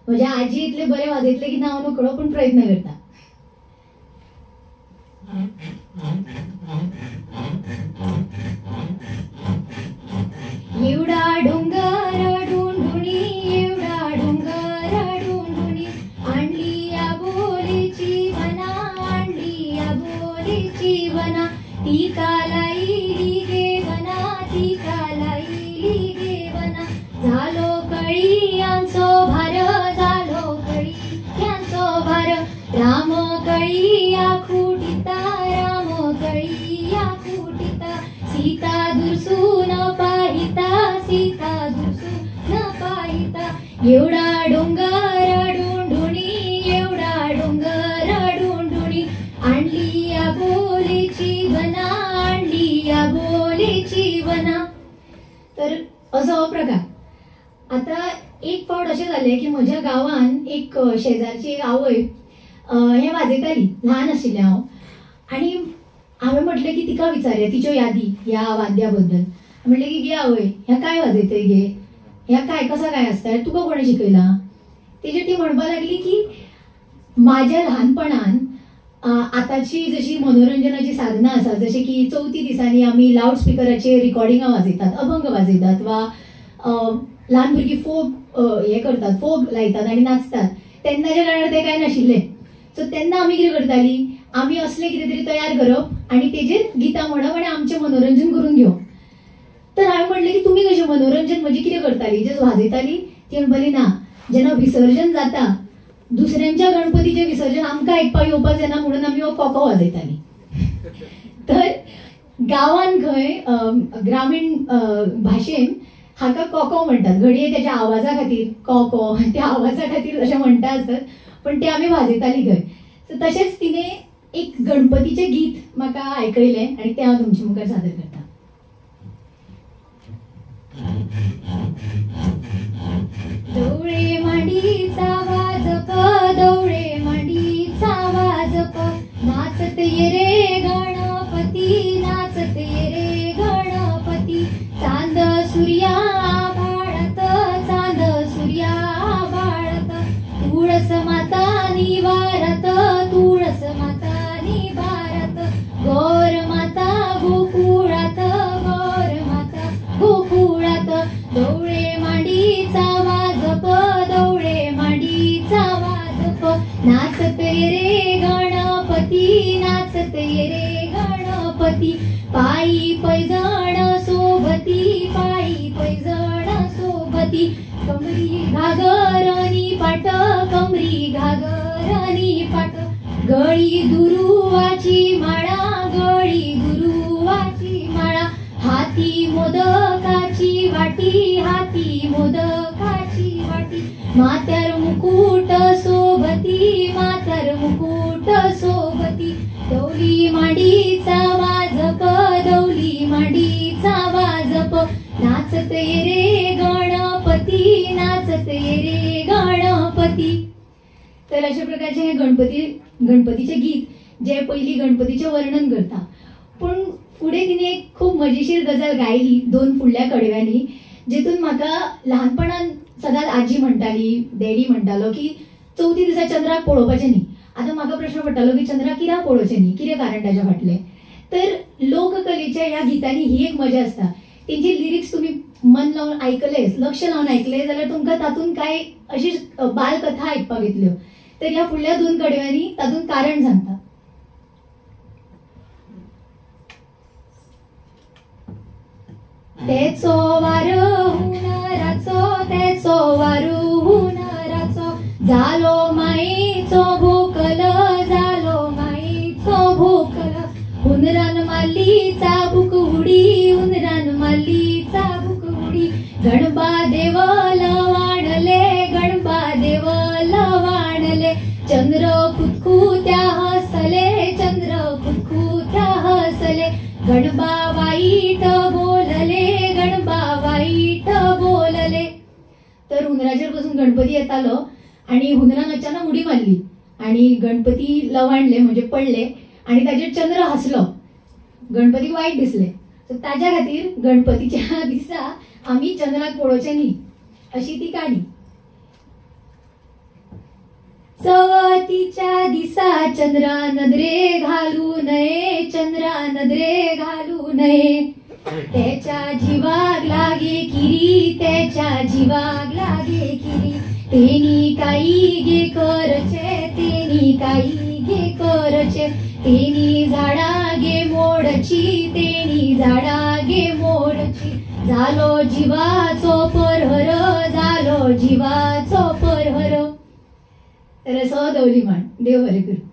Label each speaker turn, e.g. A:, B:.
A: म्हज्या आजी इतले बरे वाजयतले की ना हांव नकळो पूण प्रयत्न करता. एवढा डोंगर डुंडुणी, एवढा डोंगर डुंडुणी, आणली या बोलीची वना, आणली या बोलीची वना, ती कालाईली गे वना, ती कालाईली गे वना, झालो कळी यांचो भार, झालो कळी यांचो भार, राम कळी या खुटिता, राम कळी या खुटिता, सीता दुर्सून पाहिता, सीता दुर्सून पाहिता, एवढा डोंगर डुंडुणी, एवढा डोंगर डुंडुणी, आणली या बोलीची वना, आणली या बोलीची वना. तर असो हो प्रकार. आता एक फावट अशें जालें की म्हज्या गांवान एक शेजारची एक आवय हें वाजयताली, ल्हान आशिल्लें हांव, आनी हांवें म्हटलें की तिका विचारया तिच्यो यादी ह्या वाद्या बद्दल. म्हटलें की गे आवय ह्या काय वाजयतय गे, ह्या काय कसा काय आसता, तुका कोणें शिकयला. तेजेर ती म्हणपाक लागली की म्हाज्या ल्हानपणान आतांची जशी मनोरंजनाची साधनां आसा, जशें की चवथी दिसांनी आमी लावड स्पिकराचेर रिकॉर्डिंगां वाजयतात, अभंग वाजयतात, वा ल्हान भुरगीं फोक हें करतात, फोक लायतात आनी नाचतात, तेन्नाच्या काळार तें कांय नाशिल्लें. सो तेन्ना आमी कितें करतालीं, आमी असलें कितें तरी तयार करप आनी तेजेर गितां म्हणप आनी आमचें मनोरंजन करून घेवप. तर हांवें म्हणलें की तुमी कशें मनोरंजन म्हणजे कितें करतालीं, जे वाजयतालीं. ती म्हणपाली ना, जेन्ना विसर्जन जाता दुसऱ्यांच्या गणपतीचें विसर्जन आमकां आयकपाक येवपाक जायना म्हणून आमी हो कोको वाजयतालीं. तर गांवान खंय ग्रामीण भाशेन हाका कोको म्हणटात. घडये त्याच्या आवाजा खातीर कोको, त्या आवाजा खातीर अशें म्हणटा आसत, पण ते आमी वाजयतालीं खंय. सो तशेंच तिणें एक गणपतीचें गीत म्हाका आयकयलें आनी तें हांव तुमचे मुखार सादर करतां. दवळे मांडीचा वाजप, दवळे मांडीचा वाजप, नाचत ये रे गणपती, नाचत ये रे गणपती, चांद सूर्या बाळत, चांद सूर्या बाळत, तुळस माता निवारत, तुळस माता निवारत, गौर माता गोकुळात, गौर माता गोकुळात, दवळे मांडीचा वाजप, दवळे मांडीचा वाजप, नाचत ये रे गणपती, नाचत ये रे गणपती, पायी पैजण सोबती, पायी पैजण सोबती, कमरी घागरनी पाट, कमरी घागरनी पाट, गळी दुरुवाची माळा, गळी दुरुवाची माळा, हाती मोदकाची वाटी, हाती मोदकाची वाटी, माथ्यार मुकुट सोबती, माथ्यार मुकुट सोबती, दौली मांडीचा वाजप, दौली मांडीचा वाजप, नाचत ये रे गणपती, नाचत ये रे गणपती. तर अशा प्रकारचे हे गणपतीचे गीत जे पयली गणपतीचे वर्णन करता. पण फुडें तिने एक खूब मजेशीर गजाल गायली दोन फुडल्या कडव्यांनी, जेतून म्हाका ल्हानपणान सदांच आजी म्हणटाली, डॅडी म्हणटालो की चवथी दिसा चंद्राक पळोवपाचें न्ही. आतां म्हाका प्रश्न पडटालो की चंद्राक कित्याक पळोवचें न्ही, कितें कारण ताच्या फाटलें. तर लोककलेच्या ह्या गितांनी ही एक मजा आसता. तेंची लिरिक्स तुमी मन लावन आयकले, लक्ष लावन आयकले जाल्यार तुमकां तातूंत कांय अशी बालकथा आयकपाक येतल्यो. तर ह्या फुडल्या दोन कडव्यांनी तातूंत कारण सांगता. तेचो वारो हुनराचो, तेचो वारो हुनराचो, जालो मायेचो भोकल, जालो मायेचो भोकल, हुनरान माल्ली चाबूक उडी, हुनरान माल्ली चाबूक उडी, गणपा देव लवाणले, गणपा देव लवाणले, चंद्र खुतखुत्या हसले, चंद्र खुतखुत्या हसले, गणपा वाईट बोलले, गणपा वाईट बोलले. तर हुनराचेर बसून गणपती येतालो आणि हुनरान अचानक उडी मारली आणि गणपती लवाणले म्हणजे पडले आणि ताचेर चंद्र हसलो. गणपतीक वाईट दिसले. सो ताच्या खातीर गणपतीच्या दिसा आमी चंद्राक पळोवचें न्ही, अशी ती काणी. तिच्या दिसा चंद्रा नजरे घालू नये, चंद्रा नजरे घालू नये. त्याच्या जीवाक लागे किरी, त्याच्या जीवाक लागे किरी. तेनी काही गे करचे, तेनी काही गे करचे. तेनी झाडा गे मोडची, तेनी झाडा गे मोडची. झालो जीवाचो परहर, झालो जीवाचो परहर. तर असं दौली म्हण. देव बरे करू.